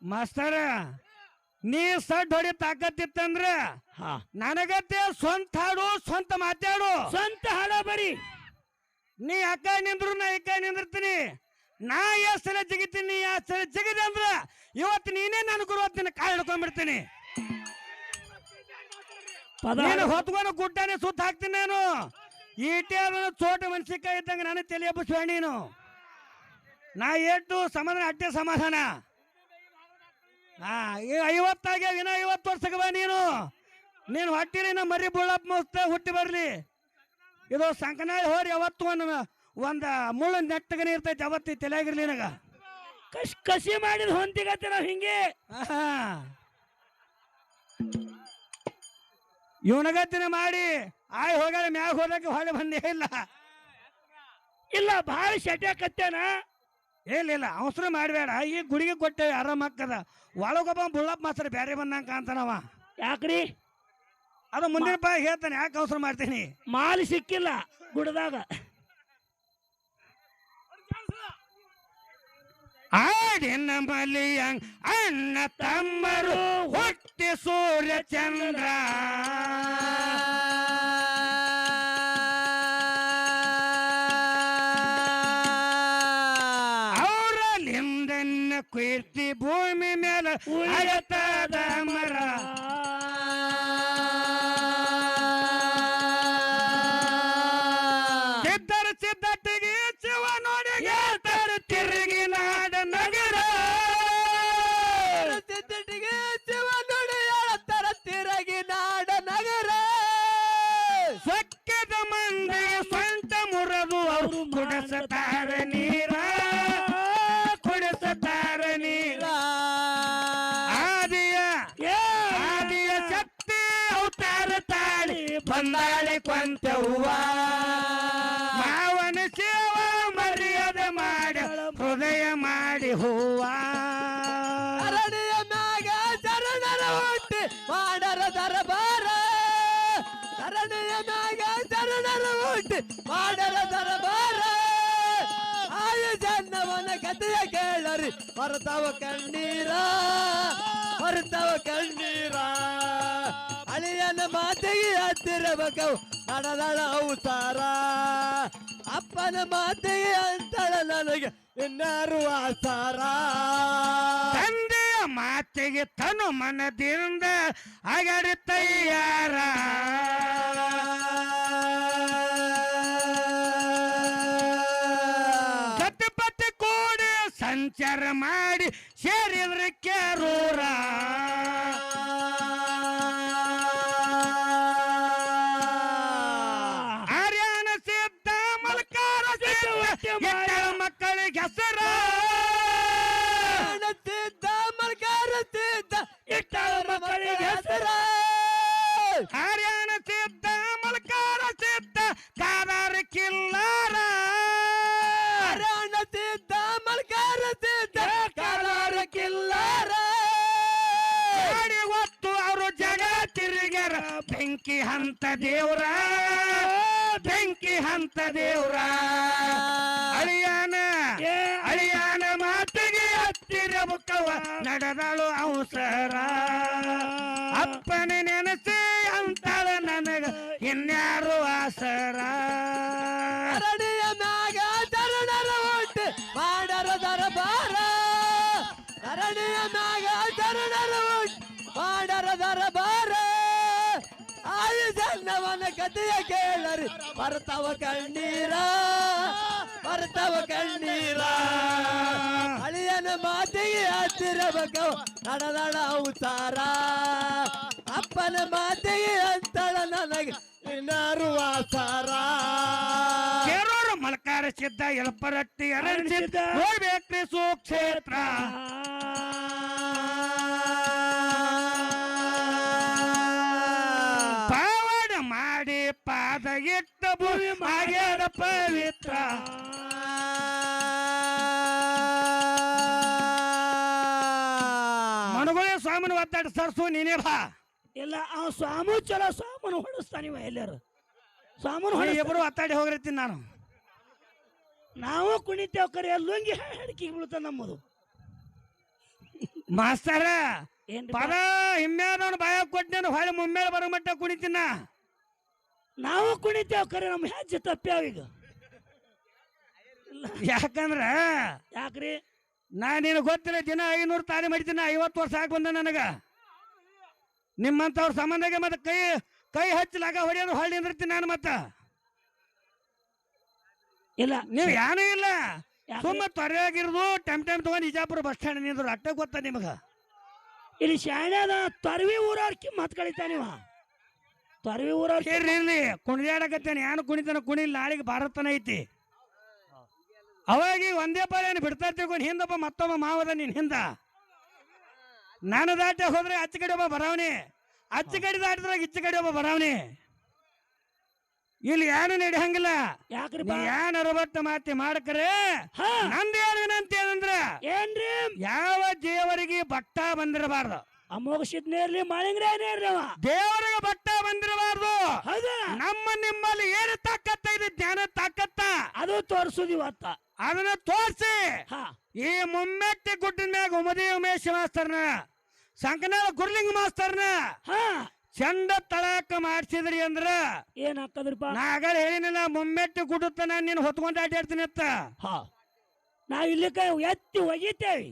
ಮಾಸ್ತರ ನೀ ಸಡ್ ಹೊಡಿ ತಾಕತ್ತಿತ್ತಂದ್ರ ಹಾ ನನಗತ್ತೆ ಸ್ವಂತ ಹಾಡು ಸ್ವಂತ ಮಾತಾಡು ಸ್ವಂತ ಹಾಡ ಬರಿ. ನೀ ಅಕ್ಕ ನಿಂದ್ರು ನಾ ಇಕ್ಕ ನಿಂದಿರ್ತೀನಿ. ನಾ ಎಷ್ಟು ಸಲ ಜಿಗಿತೀನಿ ಎಷ್ಟು ಸಲ ಜಿಗಿದೆ ಅಂದ್ರ ಇವತ್ತು ನೀನೇ ನನ್ನ ಗುರು ಹೊತ್ತಿನ ಕಾಯಿ ಹಿಡ್ಕೊಂಡ್ಬಿಡ್ತೀನಿ. ನೀನು ಹೊತ್ಕೊಂಡು ಗುಡ್ಡಾನೆ ಸುತ್ತ ಹಾಕ್ತೀನಿ ನಾನು. ಈಟೆ ಚೋಟ ಮನ್ಸಿಕಾಯಿ ಇದ್ದಂಗ ನಾನು ತಲೆ ಎಬ್ಬಿಸುವ ನೀನು. ನಾ ಏಟು ಸಮಾಧಾನ ಅಟ್ಟೆ ಸಮಾಧಾನ. ಹಾ 50 ಆಗ್ಯಾವ ಇನ್ನ 50 ವರ್ಷಕ್ಕೆ ಬಾ ನೀನು ಹೊಟ್ಟಿಲಿ ನಾ ಮರಿ ಬುಳ್ಳಪ್ಪ ಮಸ್ತ ಹುಟ್ಟಿ ಬರ್ಲಿ. ಇದು ಸಂಕನಾಳಿ ಹೋರಿ ಯಾವತ್ತು ಒಂದ ಮುಳ್ಳು ನೆಟ್ಟಗನೆ ಇರ್ತೈತಿ. ಅವತ್ತಿ ತಲೆಯಾಗಿರ್ಲಿ ನನಗ ಕಸಿ ಮಾಡಿದ ಹೊಂದಿಗತ್ತೆ ನಾವ್ ಹಿಂಗೆ. ಇವನಗತ್ತಿನ ಮಾಡಿ ಹೋಗ್ಯಾಳ ಮ್ಯಾಗ ಹೋದಕ್ಕೆ ಹೊಳೆ ಬಂದೇ ಇಲ್ಲ. ಇಲ್ಲ ಭಾಳ ಶಟ್ಯಾಕತ್ತೇನ. ಇಲ್ಲ ಅವಸರ ಮಾಡಬೇಡ. ಈ ಗುಡಿಗೆ ಕೊಟ್ಟೇವಿ ಆರಾಮಕ್ಕದ. ಒಳಗೊಬ್ಬ ಬುಳ್ಳಪ್ಪ ಮಾಸ್ತರ ಬ್ಯಾರೆ ಬಂದಂಗ ಕಾಂತಾನವ. ಯಾಕ್ರಿ? ಅದು ಮುಂದಿನ ಪಾಯ ಹೇಳ್ತಾನೆ. ಯಾಕೆ ಅವಸರ ಮಾಡ್ತೀನಿ? ಮಾಲ್ ಸಿಕ್ಕಿಲ್ಲ ಗುಡದಾಗ. ಆಡಿನ ಮಲಿಯಂಗ್ ಅಣ್ಣ ತಮ್ಮರು ಹೊಟ್ಟೆ ಸೂರ್ಯ ಚಂದ್ರ ಅವರಲ್ಲಿಂದನ್ನ ಕೀರ್ತಿ ಭೂಮಿ ಮೇಲೆ ಅಳತದ ಮರ. ಸಿದ್ಧಟ್ಟಿಗೆ ಶಿವ ನೋಡಿ ತಿರುಗಿ ನಾಡ ನಗರ. ಸಿದ್ಧಟ್ಟಿಗೆ ಶಿವ ನೋಡಿ ಹೇಳ್ತಾರ ತಿರುಗಿ ನಾಡ ನಗರ. ಸೊಕ್ಕದ ಮಂದಿ ಸ್ವಂತ ಮುರದು ಅವರು ಕುಡಿಸತಾರ ನೀರ ಆದಿಯ ಶಕ್ತಿ ಅವತಾರ ತಾಳಿ ಬಂದಾಳೆ ಕೊಂತವ್ವ. ಮಾವನ ಸೇವ ಮರ್ಯಾದೆ ಮಾಡಿ ಹೃದಯ ಮಾಡಿ ಹೂವ. ಅರಣಿಯ ಮ್ಯಾಗ ಶರಣರ ಹುಟ್ಟಿ ಮಾಡರ ದರಬಾರ. ಅರಣಿಯ ಮ್ಯಾಗ ಶರಣರ ಹುಟ್ಟಿ ಮಾಡರ ದರಬಾರ. ಆಯುಜನ್ನವನ ಕಥೆಯ ಕೇಳರಿ ಹೊರತವ ಕಣ್ಣೀರ ಹೊರತವ ಕಣ್ಣೀರ. ಅಳಿಯನ ಮಾತಿಗೆ ಹತ್ತಿರಬೇಕವು ನಡೆದಳ ಅವತಾರ. ಅಪ್ಪನ ಮಾತಿಗೆ ಅಂತಳ ನನಗೆ ಇನ್ನಾರು ಆಸಾರ. ತಂದೆಯ ಮಾತಿಗೆ ತನು ಮನದಿಂದ ಅಗಡಿ ತಯ್ಯಾರ. ಗತಿಪತಿ ಕೂಡಿ ಸಂಚಾರ ಮಾಡಿ ಸೇರಿದ್ರ ಕೆರೂರ. ಆರ್ಯನ ಸಿದ್ಧ ಮಲ್ಕಾರ ಮಕ್ಕಳಿಗೆ ಹೆಸರ. ಸಿದ್ಧ ಮಲ್ಕಾರ ಸಿದ್ಧ ಇಟ್ಟಳ ಮಕ್ಕಳಿಗೆ ಹೆಸರ. ಹರ್ಯಾಣ ಸಿದ್ಧ ಮಲ್ಕಾರ ಸಿದ್ಧ ಕಾದಾರ ಕಿಲ್ಲಾರ. ಹರ್ಯಾಣ ಸಿದ್ಧ ಮಲ್ಕಾರ ಸಿದ್ಧ ಕಾದಾರ ಕಿಲ್ಲಾರ. ಹೊತ್ತು ಅವರು ಜಗ ತಿರುಗ್ಯಾರ. ಬೆಂಕಿ ಹಂತ ದೇವ್ರ ಬೆಂಕಿ ಹಂತ ದೇವ್ರ. ಅಳಿಯಾನ ಮಾತಿಗೆ ಹತ್ತಿರಬುಕ್ಕವ ನಡೆದಳು ಅವಸರ. ಅಪ್ಪನ ನೆನಸಿ ಅಂತಾಳ ನನಗ ಇನ್ಯಾರು ಆಸರ. ಅರಣಿಯ ಮ್ಯಾಗ ಶರಣರ ಹುಟ್ಟಿ ಮಾಡರ ದರಬಾರ. ಅರಣಿಯ ಮ್ಯಾಗ ಶರಣರ ಹುಟ್ಟಿ ಮಾಡರ ದರಬಾರ. ಆಯುಜನ್ನವನ ಕಥೆಯ ಕೇಳರಿ ಬರ್ತವ ಕಣ್ಣೀರ ಬರ್ತವ ಕಣ್ಣೀರ. ಅಳಿಯನ ಮಾತಿಗೆ ಹತ್ತಿರಬೇಕು ನಡೆದಳ ಅವತಾರ. ಅಪ್ಪನ ಮಾತಿಗೆ ಅಂತಳ ನನಗೆ ಇನ್ನಾರು ಆಸಾರ. ಕೇರೂರು ಮಲ್ಕಾರ ಸಿದ್ಧ ಎಲ್ಪರಟ್ಟಿ ಅರಣ್ಯ ನೋಡ್ಬೇಕ್ರಿ ಸುಕ್ಷೇತ್ರ. ಪಾವಡ ಮಾಡಿ ಪಾದ ಇಟ್ಟ ಭೂಮಿ ಮಾಡ್ಯಾರ ಪವಿತ್ರ. ಮನಗೊಳ್ಳೆ ಸ್ವಾಮಿನ ಒತ್ತಾಡ ಸರ್ಸು ನೀನೇ ಬಾ. ಇಲ್ಲ ಅವ ಸ್ವಾಮಿ ಚಲೋ ಸ್ವಾಮನ ಹೊಡಿಸ್ತಾನಿವ ಎಲ್ಲಾರು ಸ್ವಾಮನ ಹೊಡಿ. ಇಬ್ಬರು ಒತ್ತಾಡಿ ಹೋಗಿರ್ತೀನಿ ನಾನು. ನಾವು ಕುಣಿತೇವ್ ಕರೆ ಲುಂಗಿ ಹಡಕಿ ಬೀಳ್ತ ನಮ್ಮದು. ಮಾಸ್ತರ ಏನ್ರಿ ಪದ ಹಿಮ್ಮ್ಯಾದವನು ಬಾಯ ಕೊಟ್ಟೇನು ಹೊಳೆ ಮುಮ್ಮೇಲೆ ಬರೋ ಮಟ್ಟ ಕುಣಿತೀನ. ನಾವು ಕುಣಿತೇವ್ ಖರೆ ನಮ್ಮ ಹೆಜ್ಜೆ ತಪ್ಪ್ಯಾವ ಈಗ. ಯಾಕಂದ್ರ ಯಾಕ್ರಿ ನೀನು ಗೊತ್ತಿಲ್ಲ, ದಿನ 500 ತಾಳಿ ಮಾಡಿದ್ದೀನಿ. 50 ವರ್ಷ ಆಗಿ ಬಂದ ನನಗ. ನಿಮ್ಮಂತವ್ರ ಸಂಬಂಧಗೆ ಮತ್ತೆ ಕೈ ಹಚ್ಚಲಾಗ ಹೊಡೆಯೋದು ಹೊಳ್ಳಿ ನಿಂದಿರ್ತೀನಿ ನಾನು. ಮತ್ತ ಇಲ್ಲ ನೀವು ಏನೂ ಇಲ್ಲ, ಸುಮ್ಮ ತೊರೆಯಾಗಿರೋದು ಟೈಮ್ ತಗೊಂಡು ಇಜಾಪುರ ಬಸ್ ಸ್ಟ್ಯಾಂಡ್ ನಿಂದ್ರು ಅಟ್ಟ ಗೊತ್ತ ನಿಮಗ. ಇಲ್ಲಿ ಶಾಣ್ಯಾದ ತೊರವಿ ಊರವ್ರ ಕಿಮ್ಮತ್ ಕಳಿತಾನಿವ. ತೊರವಿ ಊರವ್ರ ಇರ್ಲಿ ಕುಣಿದಾಡಕತ್ತೇನೆ, ಏನು ಕುಣಿತಾನ ಕುಣಿಲ್. ನಾಳೆಗೆ ಭಾರತನ ಐತಿ. ಅವಾಗ ಒಂದೇ ಪಾಳೇನು ಬಿಡ್ತಾ ತಿಳ್ಕೊಂಡು ಹಿಂದೊಬ್ಬ ಮತ್ತೊಬ್ಬ ಮಾವದ ನಿನ್ ಹಿಂದ. ನಾನು ದಾಟ ಹೋದ್ರೆ ಅಚ್ಚ ಕಡೆ ಒಬ್ಬ ಬರಾವಣಿ, ಅಚ್ಚ ಕಡೆ ದಾಟಿದ್ರಾಗ ಇಚ್ಚ ಕಡೆ ಒಬ್ಬ ಬರಾವಣಿ. ಇಲ್ಲಿ ಏನು ನಡೆಯಂಗಿಲ್ಲ. ಯಾಕ್ರಿ ಏನ್ ಅರಬಟ್ಟ ಮಾತಿ ಮಾಡಕ್ರೆ ನಂದೇನು ವಿನಂತಿ ಏನಂದ್ರ ಏನ್ರಿ ಯಾವ ದೇವರಿಗೆ ಬಟ್ಟ ಬಂದಿರಬಾರ್ದು. ಅಮೋಘಸಿದ್ನೇ ಇರ್ಲಿ ಮಾಳಿಂಗ್ರೇನೇ ಇರ್ಲಿ ಅವ ದೇವರಿಗೆ ಬಟ್ಟ ಬಂದಿರಬಾರ್ದು. ಹೌದಾ ನಿಮ್ಮಲ್ಲಿ ಏನು ತಾಕತ್ತ ಇದೆ, ಜ್ಞಾನ ತಾಕತ್ತ ಅದು ತೋರ್ಸುದು ಇವತ್ತ. ಅದನ್ನ ತೋರ್ಸಿ ಹಾ ಈ ಮುಮ್ಮೆಟ್ಟಿ ಗುಡ್ಡಿನ ಮ್ಯಾಗ ಉಮದಿ ಉಮೇಶ್ ಮಾಸ್ತರ್ನ, ಸಂಕನಾಳ ಗುರ್ಲಿಂಗ ಮಾಸ್ತರ್ನ ಹಾ ಚಂದ ತಳಕ ಮಾಡಿಸಿದ್ರಿ ಅಂದ್ರ ಏನ್ ಹಾಕದ್ರಪ್ಪ. ನಾ ಆಗ ಹೇಳಿನಿಲ್ಲ, ಮುಮ್ಮೆಟ್ಟಿ ಗುಡ್ಡತ್ತ ನೀನು ಹೊತ್ಕೊಂಡ್ ಅಡ್ಡಾಡ್ತೀನಿ ಅತ್ತ. ಹಾ ನಾವ್ ಇಲ್ಲಿ ಕೈ ಎತ್ತಿ ಒಗಿತೇವಿ,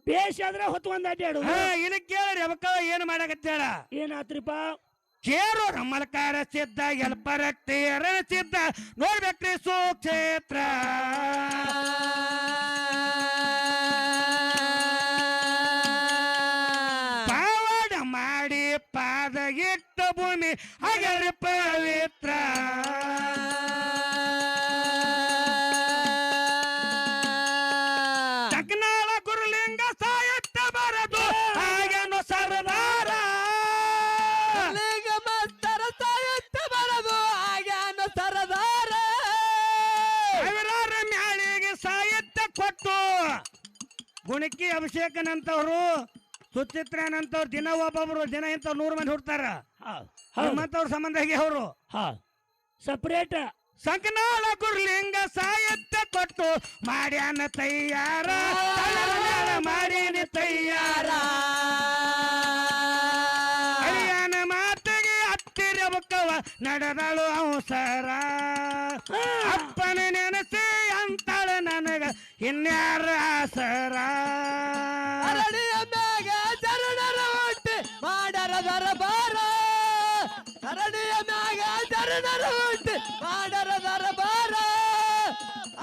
ಬೇಷಾದ್ರೆ ಹೊತ್ಕೊಂಡ್ ಅಡ್ಡಾಡು. ಇಲ್ಲಿ ಕೇಳ್ರಿ ಅವಕ್ಕ ಏನ್ ಮಾಡಕತ್ತೇಳ. ಏನಾತ್ರಿಪ್ಪ ಕೇರು ಮಲಕಾರ ಸಿದ್ಧ ಎಲ್ಪರಟ್ಟಿ ಅರಣ ಸಿದ್ಧ ನೋಡ್ಬೇಕ್ರಿ ಸುಕ್ಷೇತ್ರ. ಪಾವಡ ಮಾಡಿ ಪಾದ ಇಟ್ಟ ಭೂಮಿ ಹಾಗೆ ಪವಿತ್ರ. ಚಕ್ನಾಳ ಗುರುಲಿಂಗ ಸಾಯತ್ತ ಬರದು ಹಾಗೇನು ಸರದಾರ. ಸಾವಿರಾರು ಮ್ಯಾಳಿಗೆ ಸಾಹಿತ್ಯ ಕೊಟ್ಟು ಗುಣಕಿ ಅಭಿಷೇಕನಂತವ್ರು, ಸುಚಿತ್ರನಂತವ್ರು, ದಿನ ಒಬ್ಬೊಬ್ರು ದಿನ ಇಂಥವ್ರು 100 ಮಂದಿ ಹುಡ್ತಾರ. ನಿಮ್ಮಂತವ್ರ ಸಂಬಂಧ ಹೇಗೆ ಅವರು ಸಪ್ರೇಟ್. ಸಂಕನಾಳ ಗುರುಲಿಂಗ ಸಾಹಿತ್ಯ ಕೊಟ್ಟು ಮಾಡ್ಯಾನ ತಯ್ಯಾರ, ಮಾಡೀನ ತಯ್ಯಾರ. ಅಳಿಯನ ಮಾತಿಗೆ ಹತ್ತಿರಬಕ್ಕವ ನಡೆದಳು ಅವಸರ. ಅಪ್ಪನ ನೆನಸಿ ಅಂತಾಳ ನನಗ ಇನ್ಯಾರ ಆಸರ. ಅರಳಿಯ ಮ್ಯಾಗ ಚರಣರ ಹುಟ್ಟಿ ಮಾಡರ ದರಬಾರ. ಅರಳಿಯ ಮ್ಯಾಗ ಚರಣರ ಹುಟ್ಟಿ ಮಾಡರ ದರಬಾರ.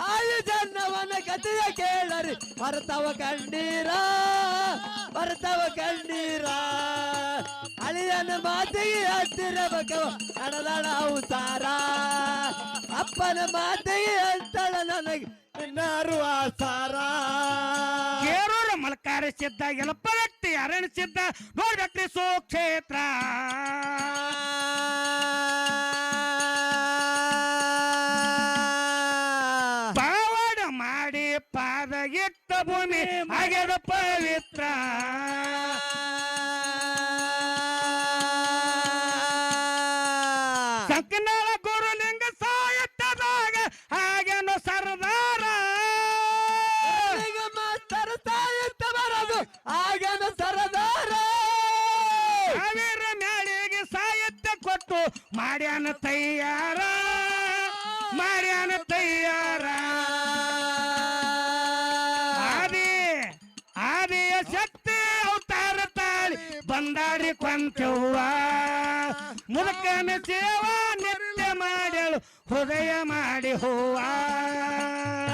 ಆಯು ಜನ್ನವನ ಕಥೆಯ ಕೇಳರಿ ಬರ್ತವ ಕಣ್ಣೀರ, ಬರ್ತವ ಕಣ್ಣೀರ. ಅಳಿಯನ ಮಾತಿಗೆ ಹತ್ತಿರ ಬಕವ ಅಡದಳ ಅವತಾರ. ಅಪ್ಪನ ಮಾತಿಗೆ ಅಂತಳ ನನಗೆ ಇನ್ನಾರು ಆಸಾರ. ಕೇರೂರ ಮಲಕಾರ ಸಿದ್ಧ ಎಲಪರಟ್ಟಿ ಅರಣ ಸಿದ್ಧ ನೋಡ್ಬೇಕ್ರಿ ಸುಕ್ಷೇತ್ರ. ಪಾವಡ ಮಾಡಿ ಪಾದ ಇಟ್ಟ ಭೂಮಿ ಆಗ್ಯದ ಪವಿತ್ರ. ಸಂಕನಾಳ ಗುರುಲಿಂಗ ಸಾಯತ್ತದಾಗ ಹಾಗೇನು ಸರದಾರ. ಮಾಸ್ತರ ಸಾಯುತ್ತ ಬರದು ಆಗನ ಸರದಾರ. ಸಾವಿರ ಮ್ಯಾಳಿಗೆ ಸಾಹಿತ್ಯ ಕೊಟ್ಟು ಮಾಡ್ಯಾನ ತಯ್ಯಾರ, ಮಾಡ್ಯಾನ ತಯ್ಯಾರ. ಆದಿಯ ಶಕ್ತಿ ಅವತಾರ ತಾಳಿ ಬಂದಾಡಿ ಕೊಂಚವ್ವ. ಮುದುಕನ ಸೇವಾ ನಿತ್ಯ ಮಾಡ್ಯಾಳು ಹೃದಯ ಮಾಡಿ ಹೂವ.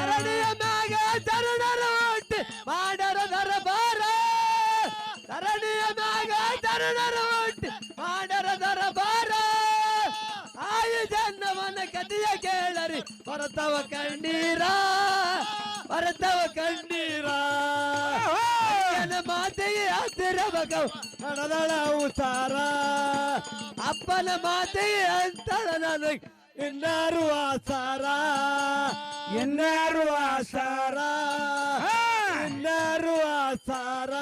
ಅರಳಿಯ ಮ್ಯಾಗ ಚರಣರ ಹುಟ್ಟಿ ಮಾಡರ ದರಬಾರ. ಅರಳಿಯ ಮ್ಯಾಗ ಚರಣರ ಹುಟ್ಟಿ ಮಾಡರ ದರಬಾರ. ಆಯು ಜನ್ನವನ ಕಥೆಯ ಕೇಳರಿ ಬರ್ತವ ಕಣ್ಣೀರ, ಬರ್ತವ ಕಣ್ಣೀರ. ಅಪ್ಪನ ಮಾತೆಗೆ ಹತ್ತಿರ ಬಗವ ನಡೆದಳ ಅವತಾರ. ಅಪ್ಪನ ಮಾತೆಗೆ ಅಂತಳ ನನಗೆ ಇನ್ನಾರು ಆಸಾರ, ಇನ್ನಾರು ಆಸಾರ, ಇನ್ನಾರು ಆಸಾರ.